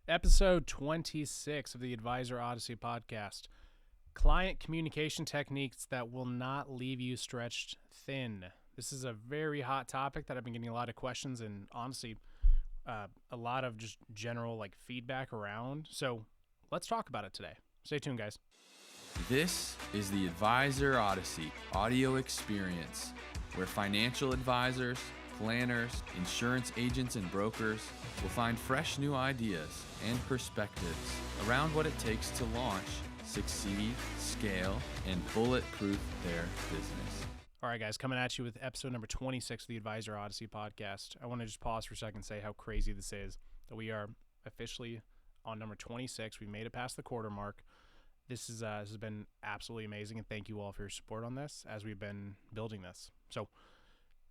Episode 26 of the Advisor Odyssey podcast. Client communication techniques that will not leave you stretched thin. This is a very hot topic that I've been getting a lot of questions and honestly a lot of just general feedback around. So let's talk about it today. Stay tuned, guys. This is the Advisor Odyssey audio experience, where financial advisors, planners, insurance agents, and brokers will find fresh new ideas and perspectives around what it takes to launch, succeed, scale, and bulletproof their business. All right, guys, coming at you with episode number 26 of the Advisor Odyssey podcast. I want to just pause for a second and say how crazy this is, that we are officially on number 26. We made it past the quarter mark. This has been absolutely amazing, and thank you all for your support on this as we've been building this. So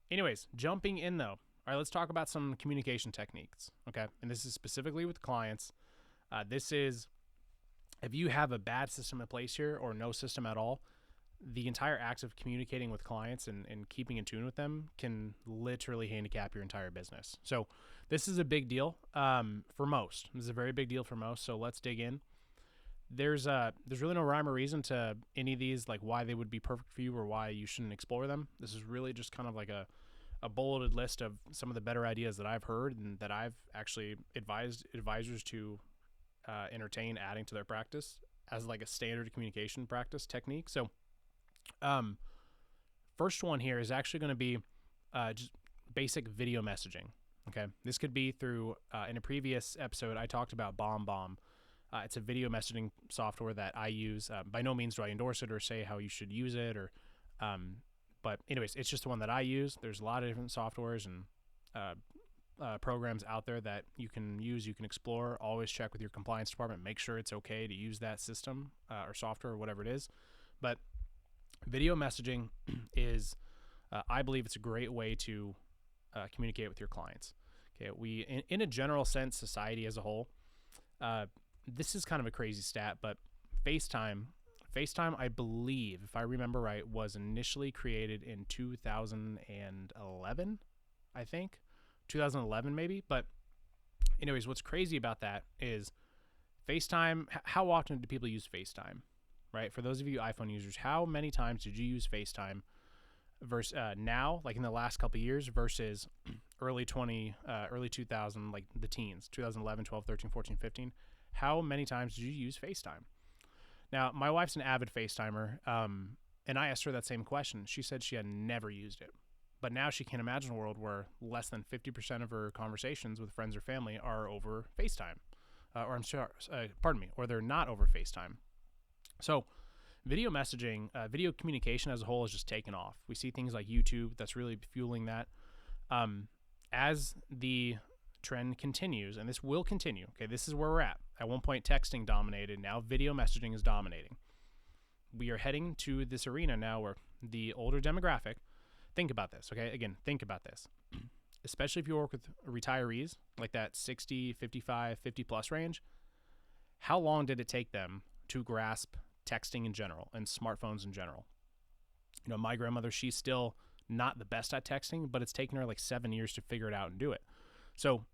anyways, jumping in though. All right, let's talk about some communication techniques, okay? And this is specifically with clients. This is, if you have a bad system in place here or no system at all, the entire act of communicating with clients and keeping in tune with them can literally handicap your entire business. So this is a big deal for most. This is a very big deal for most, so let's dig in. There's really no rhyme or reason to any of these, like why they would be perfect for you or why you shouldn't explore them. This is really just kind of like a bulleted list of some of the better ideas that I've heard and that I've actually advised advisors to entertain adding to their practice as like a standard communication practice technique. So first one here is actually going to be just basic video messaging. Okay, this could be through in a previous episode I talked about BombBomb. It's a video messaging software that I use. By no means do I endorse it or say how you should use it, or but anyways, it's just the one that I use. There's a lot of different softwares and programs out there that you can use, you can explore. Always check with your compliance department. Make sure it's okay to use that system or software or whatever it is. But video messaging is, I believe it's a great way to communicate with your clients. Okay, we, in a general sense, society as a whole, this is kind of a crazy stat, but FaceTime, I believe, if I remember right, was initially created in 2011, I think. 2011 maybe. But anyways, what's crazy about that is FaceTime, how often do people use FaceTime, right? For those of you iPhone users, how many times did you use FaceTime versus now, like in the last couple of years versus early 2000, like the teens, 2011, 12, 13, 14, 15? How many times did you use FaceTime? Now, my wife's an avid FaceTimer, and I asked her that same question. She said she had never used it. But now she can't imagine a world where less than 50% of her conversations with friends or family are over FaceTime. Or they're not over FaceTime. So video messaging, video communication as a whole is just taken off. We see things like YouTube that's really fueling that. As the trend continues, and this will continue, okay, this is where we're at. At one point, texting dominated. Now video messaging is dominating. We are heading to this arena now where the older demographic, think about this, okay? Again, think about this. Especially if you work with retirees, like that 60, 55, 50 plus range, how long did it take them to grasp texting in general and smartphones in general? You know, my grandmother, she's still not the best at texting, but it's taken her like 7 years to figure it out and do it. So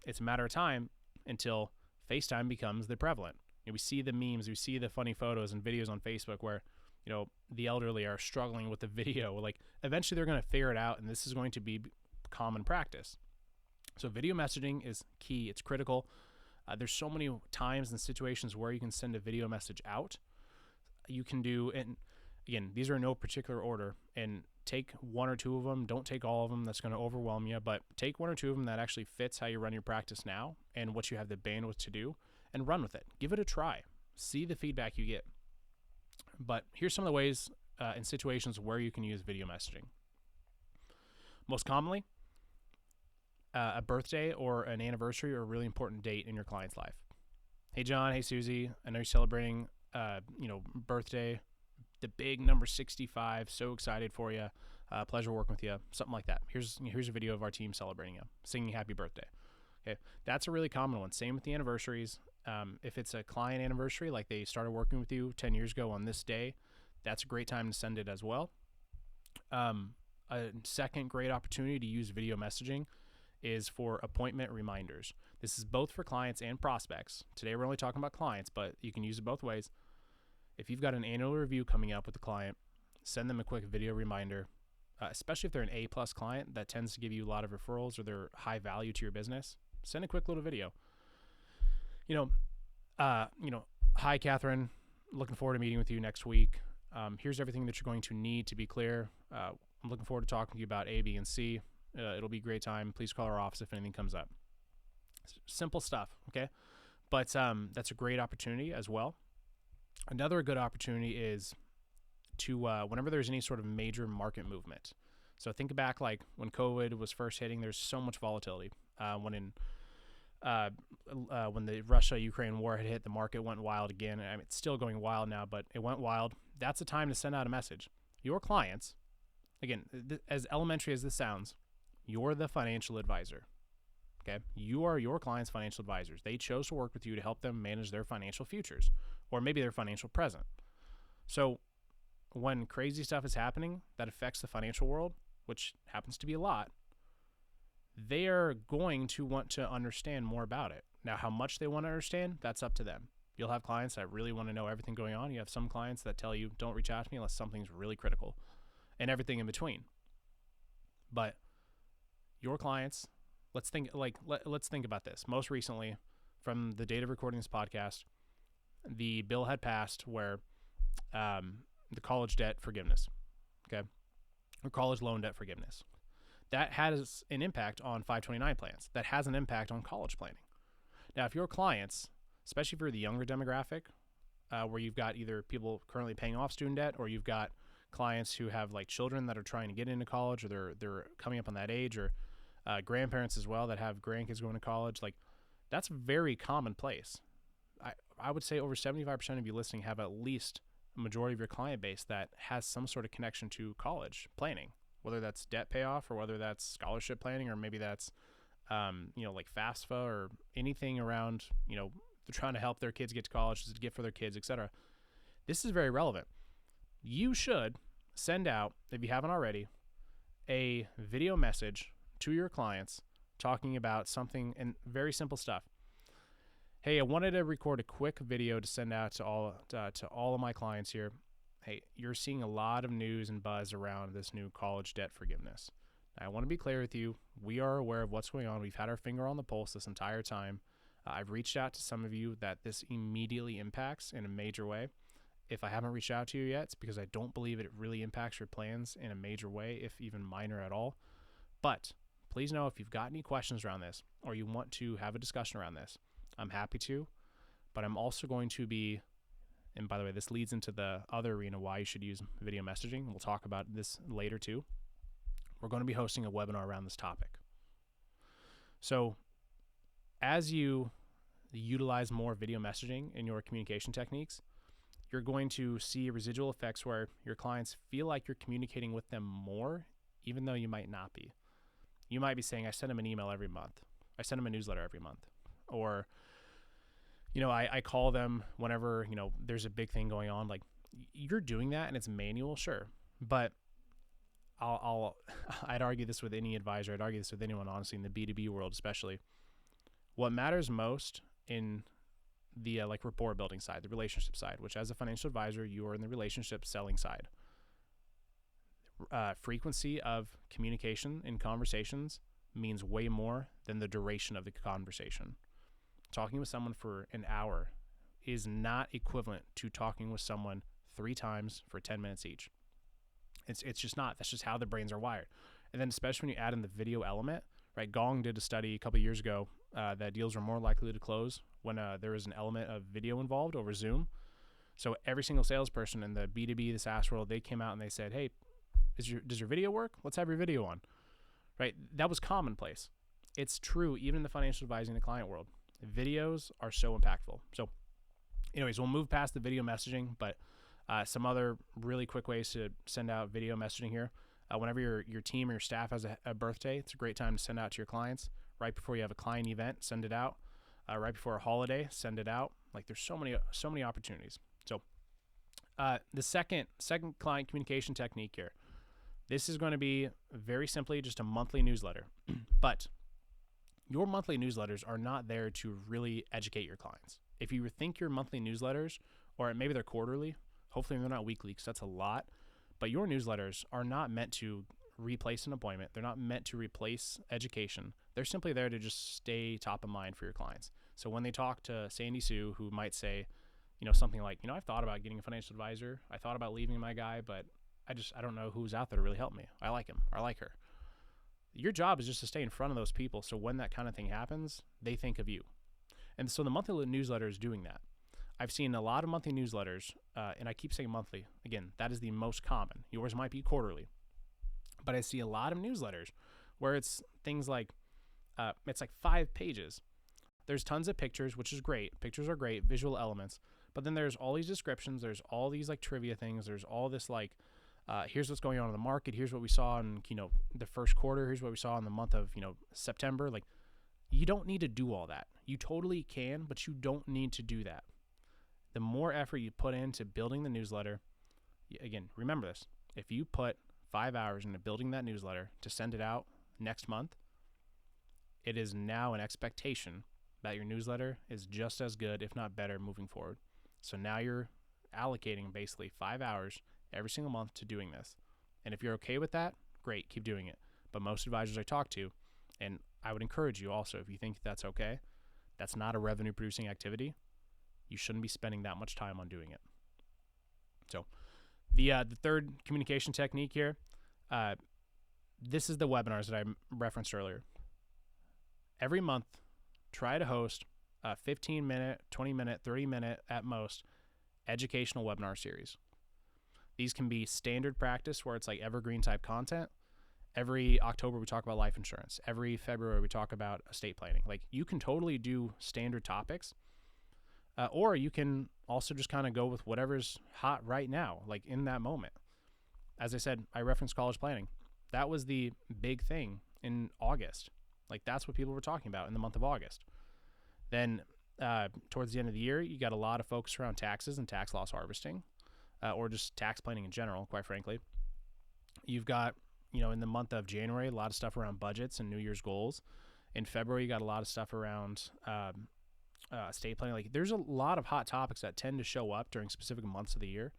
it's a matter of time until FaceTime becomes the prevalent. You know, we see the memes, we see the funny photos and videos on Facebook where, you know, the elderly are struggling with the video. Like eventually they're going to figure it out, and this is going to be common practice. So video messaging is key. It's critical. There's so many times and situations where you can send a video message out. You can do, and again, these are in no particular order, and take one or two of them. Don't take all of them. That's going to overwhelm you, but take one or two of them that actually fits how you run your practice now and what you have the bandwidth to do, and run with it. Give it a try. See the feedback you get. But here's some of the ways in situations where you can use video messaging. Most commonly, a birthday or an anniversary or a really important date in your client's life. Hey, John. Hey, Susie. I know you're celebrating, birthday, the big number 65. So excited for you. Pleasure working with you. Something like that. Here's a video of our team celebrating you, singing happy birthday. Okay, that's a really common one. Same with the anniversaries. If it's a client anniversary, like they started working with you 10 years ago on this day, that's a great time to send it as well. A second great opportunity to use video messaging is for appointment reminders. This is both for clients and prospects. Today we're only talking about clients, but you can use it both ways. If you've got an annual review coming up with the client, send them a quick video reminder, especially if they're an A-plus client that tends to give you a lot of referrals or they're high value to your business. Send a quick little video. Hi, Catherine. Looking forward to meeting with you next week. Here's everything that you're going to need to be clear. I'm looking forward to talking to you about A, B, and C. It'll be a great time. Please call our office if anything comes up. Simple stuff, okay? But that's a great opportunity as well. Another good opportunity is to whenever there's any sort of major market movement. So think back like when COVID was first hitting, there's so much volatility. When the Russia-Ukraine war had hit, the market went wild again. I mean, it's still going wild now, but it went wild. That's the time to send out a message. Your clients, again, as elementary as this sounds, you're the financial advisor. Okay, you are your client's financial advisors. They chose to work with you to help them manage their financial futures, or maybe their financial present. So when crazy stuff is happening that affects the financial world, which happens to be a lot, they are going to want to understand more about it. Now, how much they want to understand, that's up to them. You'll have clients that really want to know everything going on. You have some clients that tell you, don't reach out to me unless something's really critical, and everything in between. But your clients, let's think about this. Most recently, from the date of recording this podcast, the bill had passed where the college debt forgiveness, okay, or college loan debt forgiveness. That has an impact on 529 plans. That has an impact on college planning. Now, if your clients, especially for the younger demographic, where you've got either people currently paying off student debt, or you've got clients who have like children that are trying to get into college, or they're coming up on that age, or grandparents as well that have grandkids going to college, like that's very commonplace. I would say over 75% of you listening have at least a majority of your client base that has some sort of connection to college planning, whether that's debt payoff or whether that's scholarship planning, or maybe that's, like FAFSA or anything around, they're trying to help their kids get to college, to get for their kids, etc. This is very relevant. You should send out, if you haven't already, a video message to your clients talking about something, and very simple stuff. Hey, I wanted to record a quick video to send out to all of my clients here. Hey, you're seeing a lot of news and buzz around this new college debt forgiveness. I want to be clear with you. We are aware of what's going on. We've had our finger on the pulse this entire time. I've reached out to some of you that this immediately impacts in a major way. If I haven't reached out to you yet, it's because I don't believe it really impacts your plans in a major way, if even minor at all. But please know if you've got any questions around this, or you want to have a discussion around this, I'm happy to. But I'm also going to be, and by the way, this leads into the other arena why you should use video messaging. We'll talk about this later too. We're going to be hosting a webinar around this topic. So as you utilize more video messaging in your communication techniques, you're going to see residual effects where your clients feel like you're communicating with them more, even though you might not be. You might be saying, I send them an email every month. I send them a newsletter every month. Or, I call them whenever, there's a big thing going on. Like, you're doing that and it's manual, sure. But I'd argue this with any advisor. I'd argue this with anyone, honestly, in the B2B world especially. What matters most in the rapport building side, the relationship side, which as a financial advisor, you are in the relationship selling side. Frequency of communication in conversations means way more than the duration of the conversation. Talking with someone for an hour is not equivalent to talking with someone 3 times for 10 minutes each. It's just not. That's just how the brains are wired. And then especially when you add in the video element, right? Gong did a study a couple of years ago that deals are more likely to close when there is an element of video involved over Zoom. So every single salesperson in the B2B, the SaaS world, they came out and they said, hey, does your video work? Let's have your video on, right? That was commonplace. It's true even in the financial advising and the client world. Videos are so impactful. So anyways, we'll move past the video messaging, but some other really quick ways to send out video messaging here. Whenever your team or your staff has a birthday, it's a great time to send out to your clients. Right before you have a client event, send it out. Right before a holiday, send it out. Like there's so many opportunities. So the second client communication technique here. This is going to be very simply just a monthly newsletter. But your monthly newsletters are not there to really educate your clients. If you think your monthly newsletters, or maybe they're quarterly, hopefully they're not weekly because that's a lot, but your newsletters are not meant to replace an appointment. They're not meant to replace education. They're simply there to just stay top of mind for your clients. So when they talk to Sandy Sue, who might say, something like, I've thought about getting a financial advisor. I thought about leaving my guy, but I don't know who's out there to really help me. I like him. I like her. Your job is just to stay in front of those people. So when that kind of thing happens, they think of you. And so the monthly newsletter is doing that. I've seen a lot of monthly newsletters, and I keep saying monthly. Again, that is the most common. Yours might be quarterly. But I see a lot of newsletters where it's things like, it's like 5 pages. There's tons of pictures, which is great. Pictures are great, visual elements. But then there's all these descriptions. There's all these like trivia things. There's all this like, here's what's going on in the market. Here's what we saw in, the first quarter. Here's what we saw in the month of, September. Like, you don't need to do all that. You totally can, but you don't need to do that. The more effort you put into building the newsletter, again, remember this. If you put 5 hours into building that newsletter to send it out next month, it is now an expectation that your newsletter is just as good, if not better, moving forward. So now you're allocating basically 5 hours every single month to doing this. And if you're okay with that, great, keep doing it. But most advisors I talk to, and I would encourage you also, if you think that's okay, that's not a revenue producing activity, you shouldn't be spending that much time on doing it. So the third communication technique here, this is the webinars that I referenced earlier. Every month, try to host a 15-minute, 20-minute, 30-minute at most educational webinar series. These can be standard practice where it's like evergreen type content. Every October we talk about life insurance. Every February we talk about estate planning. Like, you can totally do standard topics, or you can also just kind of go with whatever's hot right now, like in that moment. As I said, I referenced college planning. That was the big thing in August. Like, that's what people were talking about in the month of August. Then towards the end of the year, you got a lot of focus around taxes and tax loss harvesting, or just tax planning in general, quite frankly. You've got, in the month of January, a lot of stuff around budgets and New Year's goals. In February, you got a lot of stuff around estate planning. Like, there's a lot of hot topics that tend to show up during specific months of the year.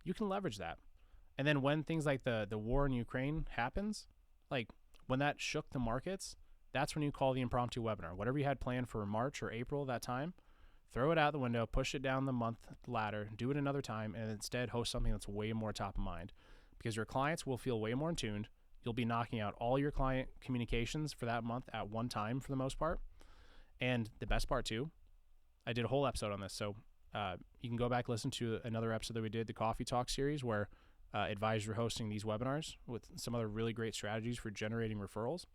You can leverage that. And then when things like the war in Ukraine happens, like when that shook the markets, that's when you call the impromptu webinar. Whatever you had planned for March or April that time, throw it out the window, push it down the month ladder, do it another time, and instead host something that's way more top of mind, because your clients will feel way more in tuned. You'll be knocking out all your client communications for that month at one time for the most part. And the best part too, I did a whole episode on this, so you can go back and listen to another episode that we did, the Coffee Talk series, where advisors were hosting these webinars with some other really great strategies for generating referrals.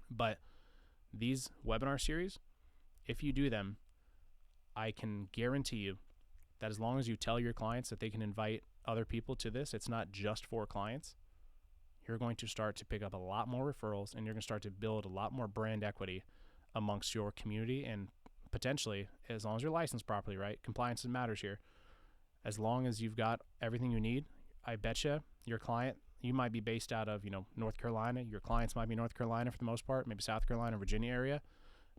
But these webinar series, if you do them, I can guarantee you that as long as you tell your clients that they can invite other people to this, it's not just for clients, you're going to start to pick up a lot more referrals, and you're going to start to build a lot more brand equity amongst your community. And potentially, as long as you're licensed properly, right? Compliance matters here. As long as you've got everything you need, I betcha your client, you might be based out of, North Carolina. Your clients might be North Carolina for the most part, maybe South Carolina, Virginia area.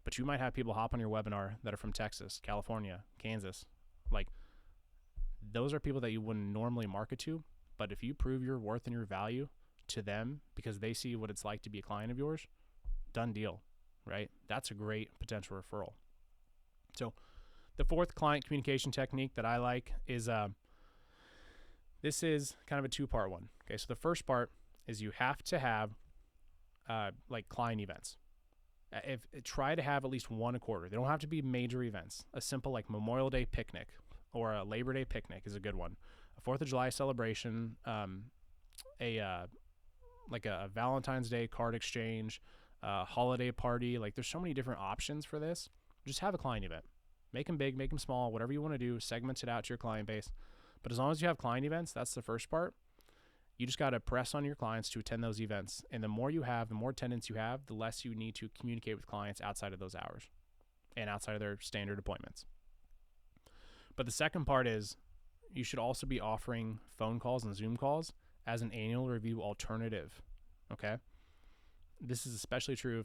But you might have people hop on your webinar that are from Texas, California, Kansas. Like, those are people that you wouldn't normally market to. But if you prove your worth and your value to them because they see what it's like to be a client of yours, done deal, right? That's a great potential referral. So the fourth client communication technique that I like is this is kind of a two-part one. Okay, so the first part is you have to have like client events. Try to have at least one a quarter. They don't have to be major events. A simple like Memorial Day picnic or a Labor Day picnic is a good one. A 4th of July celebration, like a Valentine's Day card exchange, holiday party. Like, there's so many different options for this. Just have a client event. Make them big, make them small, whatever you want to do. Segment it out to your client base. But as long as you have client events, that's the first part. You just got to press on your clients to attend those events. And the more you have, the more attendance you have, the less you need to communicate with clients outside of those hours and outside of their standard appointments. But the second part is you should also be offering phone calls and Zoom calls as an annual review alternative. Okay. This is especially true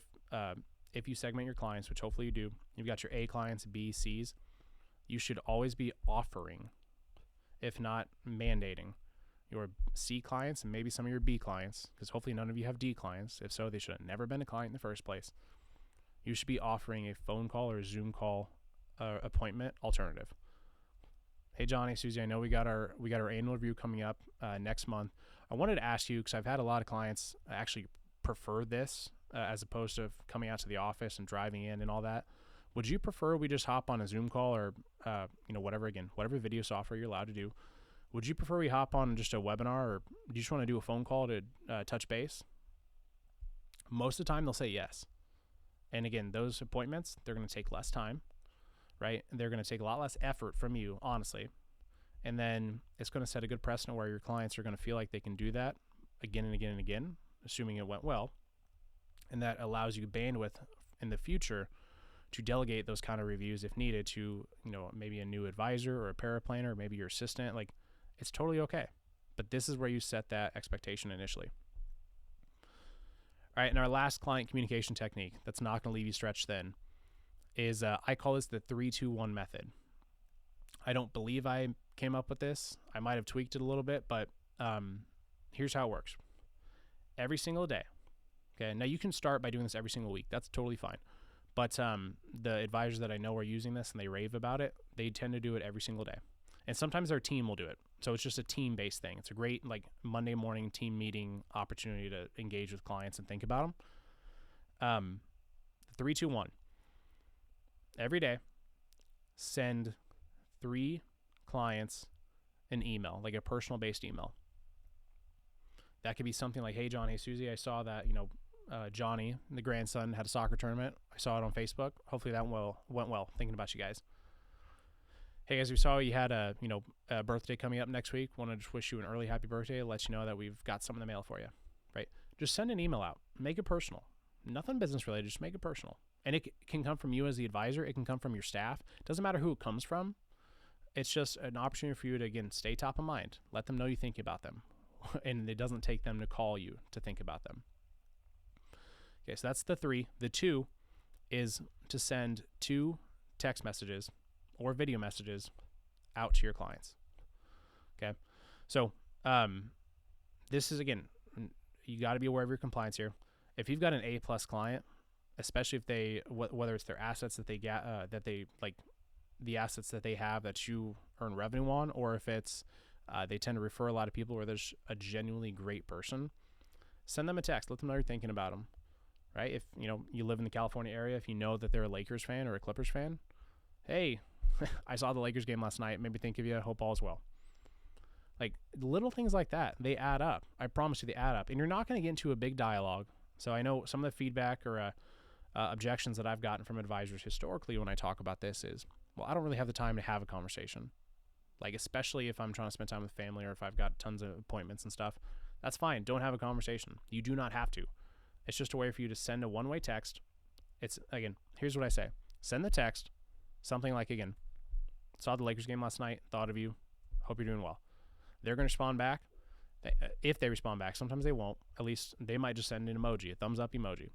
if you segment your clients, which hopefully you do, you've got your A clients, B, C's, you should always be offering, if not mandating, your C clients and maybe some of your B clients, because hopefully none of you have D clients. If so, they should have never been a client in the first place. You should be offering a phone call or a Zoom call appointment alternative. Hey, Johnny, Susie, I know we got our annual review coming up next month. I wanted to ask you, because I've had a lot of clients actually prefer this as opposed to coming out to the office and driving in and all that. Would you prefer we just hop on a Zoom call or whatever video software you're allowed to do? Would you prefer we hop on just a webinar, or do you just want to do a phone call to touch base? Most of the time they'll say yes. And again, those appointments, they're going to take less time, right? They're going to take a lot less effort from you, honestly. And then it's going to set a good precedent where your clients are going to feel like they can do that again and again and again, assuming it went well. And that allows you bandwidth in the future to delegate those kind of reviews if needed to, maybe a new advisor or a paraplanner, or maybe your assistant. Like, it's totally okay. But this is where you set that expectation initially. All right, and our last client communication technique that's not going to leave you stretched thin is I call this the 3-2-1 method. I don't believe I came up with this. I might have tweaked it a little bit, but here's how it works. Every single day. Okay, now you can start by doing this every single week. That's totally fine. But the advisors that I know are using this and they rave about it, they tend to do it every single day. And sometimes their team will do it. So it's just a team-based thing. It's a great Monday morning team meeting opportunity to engage with clients and think about them. 3-2-1. Every day, send 3 clients an email, like a personal-based email. That could be something like, hey, John, hey, Susie, I saw that, Johnny, the grandson, had a soccer tournament. I saw it on Facebook. Hopefully that went well. Thinking about you guys. Hey guys, we saw you had a birthday coming up next week. Want to just wish you an early happy birthday. Let you know that we've got something in the mail for you, right? Just send an email out. Make it personal. Nothing business related. Just make it personal. And it can come from you as the advisor. It can come from your staff. It doesn't matter who it comes from. It's just an opportunity for you to, again, stay top of mind. Let them know you think about them. And it doesn't take them to call you to think about them. Okay, so that's the 3. The 2 is to send 2 text messages or video messages out to your clients. Okay, so this is, again, you got to be aware of your compliance here. If you've got an A+ client, especially if they, whether it's their assets that they get, the assets that they have that you earn revenue on, or if it's they tend to refer a lot of people where there's a genuinely great person, send them a text. Let them know you're thinking about them, right? If you live in the California area, if you know that they're a Lakers fan or a Clippers fan, hey, I saw the Lakers game last night. Made me think of you. Hope all's well. Like, little things like that, they add up. I promise you, they add up. And you're not going to get into a big dialogue. So I know some of the feedback or objections that I've gotten from advisors historically when I talk about this is, well, I don't really have the time to have a conversation. Like, especially if I'm trying to spend time with family or if I've got tons of appointments and stuff. That's fine. Don't have a conversation. You do not have to. It's just a way for you to send a one-way text. It's, again, here's what I say. Send the text. Something like, again, saw the Lakers game last night, thought of you, hope you're doing well. They're going to respond back. If they respond back, sometimes they won't. At least they might just send an emoji, a thumbs up emoji.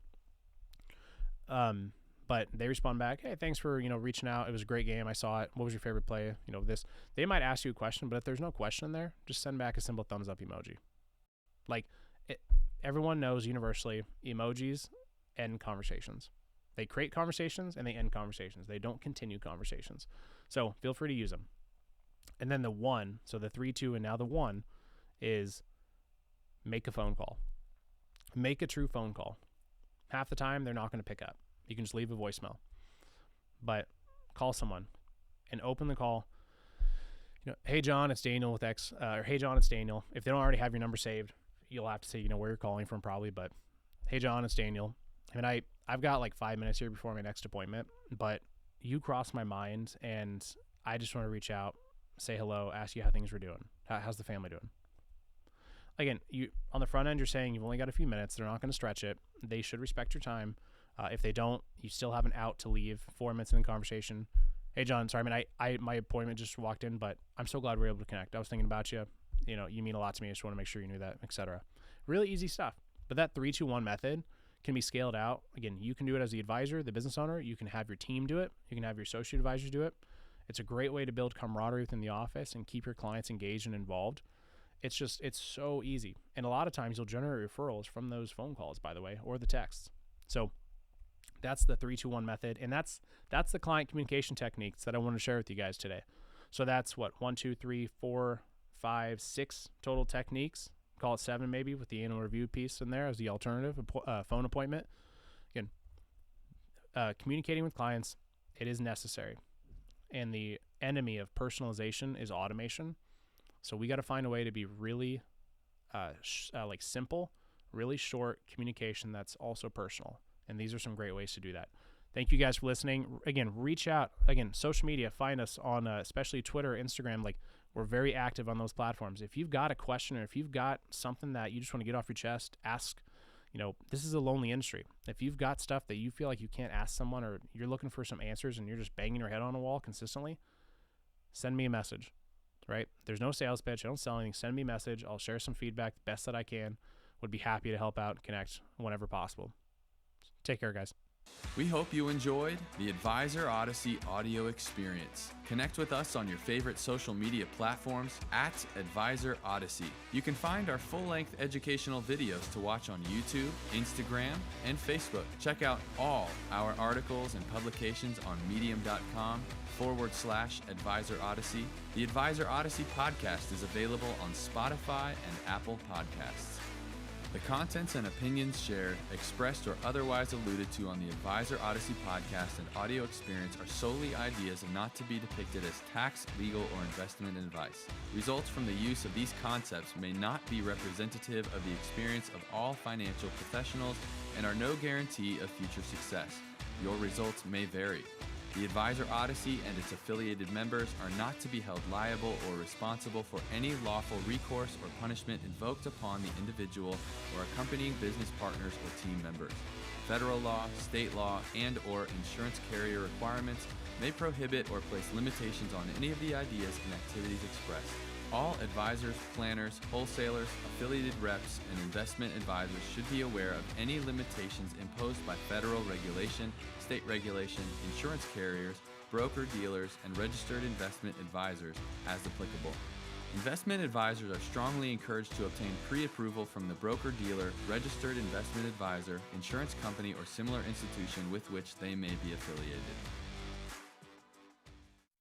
But they respond back, hey, thanks for, reaching out. It was a great game. I saw it. What was your favorite play? This. They might ask you a question, but if there's no question there, just send back a simple thumbs up emoji. Everyone knows universally emojis end conversations. They create conversations and they end conversations. They don't continue conversations. So feel free to use them. And then the 1, so the 3, 2, and now the 1 is make a phone call. Make a true phone call. Half the time, they're not going to pick up. You can just leave a voicemail. But call someone and open the call. Hey, John, it's Daniel with X. Or hey, John, it's Daniel. If they don't already have your number saved, you'll have to say, where you're calling from probably. But hey, John, it's Daniel. I've got like 5 minutes here before my next appointment, but you crossed my mind and I just want to reach out, say hello, ask you how things were doing. How's the family doing? Again, you on the front end, you're saying you've only got a few minutes. They're not going to stretch it. They should respect your time. If they don't, you still have an out to leave 4 minutes in the conversation. Hey, John, sorry, my appointment just walked in, but I'm so glad we were able to connect. I was thinking about you. You mean a lot to me. I just want to make sure you knew that, etc. Really easy stuff. But that 3-2-1 method can be scaled out. Again, you can do it as the advisor, the business owner. You can have your team do it. You can have your associate advisors do it. It's a great way to build camaraderie within the office and keep your clients engaged and involved. It's so easy. And a lot of times you'll generate referrals from those phone calls, by the way, or the texts. So that's the 3-2-1 method. And that's the client communication techniques that I want to share with you guys today. So that's what, 1, 2, 3, 4, 5, 6 total techniques. Call it 7 maybe, with the annual review piece in there as the alternative phone appointment. Again, communicating with clients, it is necessary. And the enemy of personalization is automation. So we got to find a way to be really simple, really short communication that's also personal. And these are some great ways to do that. Thank you guys for listening. Again, reach out. Again, social media, find us on especially Twitter, Instagram. Like, we're very active on those platforms. If you've got a question, or if you've got something that you just want to get off your chest, ask. This is a lonely industry. If you've got stuff that you feel like you can't ask someone, or you're looking for some answers and you're just banging your head on a wall consistently, send me a message, right? There's no sales pitch. I don't sell anything. Send me a message. I'll share some feedback the best that I can. Would be happy to help out and connect whenever possible. Take care, guys. We hope you enjoyed the Advisor Odyssey audio experience. Connect with us on your favorite social media platforms at Advisor Odyssey. You can find our full-length educational videos to watch on YouTube, Instagram, and Facebook. Check out all our articles and publications on medium.com/Advisor Odyssey. The Advisor Odyssey podcast is available on Spotify and Apple Podcasts. The contents and opinions shared, expressed, or otherwise alluded to on the Advisor Odyssey podcast and audio experience are solely ideas and not to be depicted as tax, legal, or investment advice. Results from the use of these concepts may not be representative of the experience of all financial professionals and are no guarantee of future success. Your results may vary. The Advisor Odyssey and its affiliated members are not to be held liable or responsible for any lawful recourse or punishment invoked upon the individual or accompanying business partners or team members. Federal law, state law, and/or insurance carrier requirements may prohibit or place limitations on any of the ideas and activities expressed. All advisors, planners, wholesalers, affiliated reps, and investment advisors should be aware of any limitations imposed by federal regulation, state regulation, insurance carriers, broker-dealers, and registered investment advisors as applicable. Investment advisors are strongly encouraged to obtain pre-approval from the broker-dealer, registered investment advisor, insurance company, or similar institution with which they may be affiliated.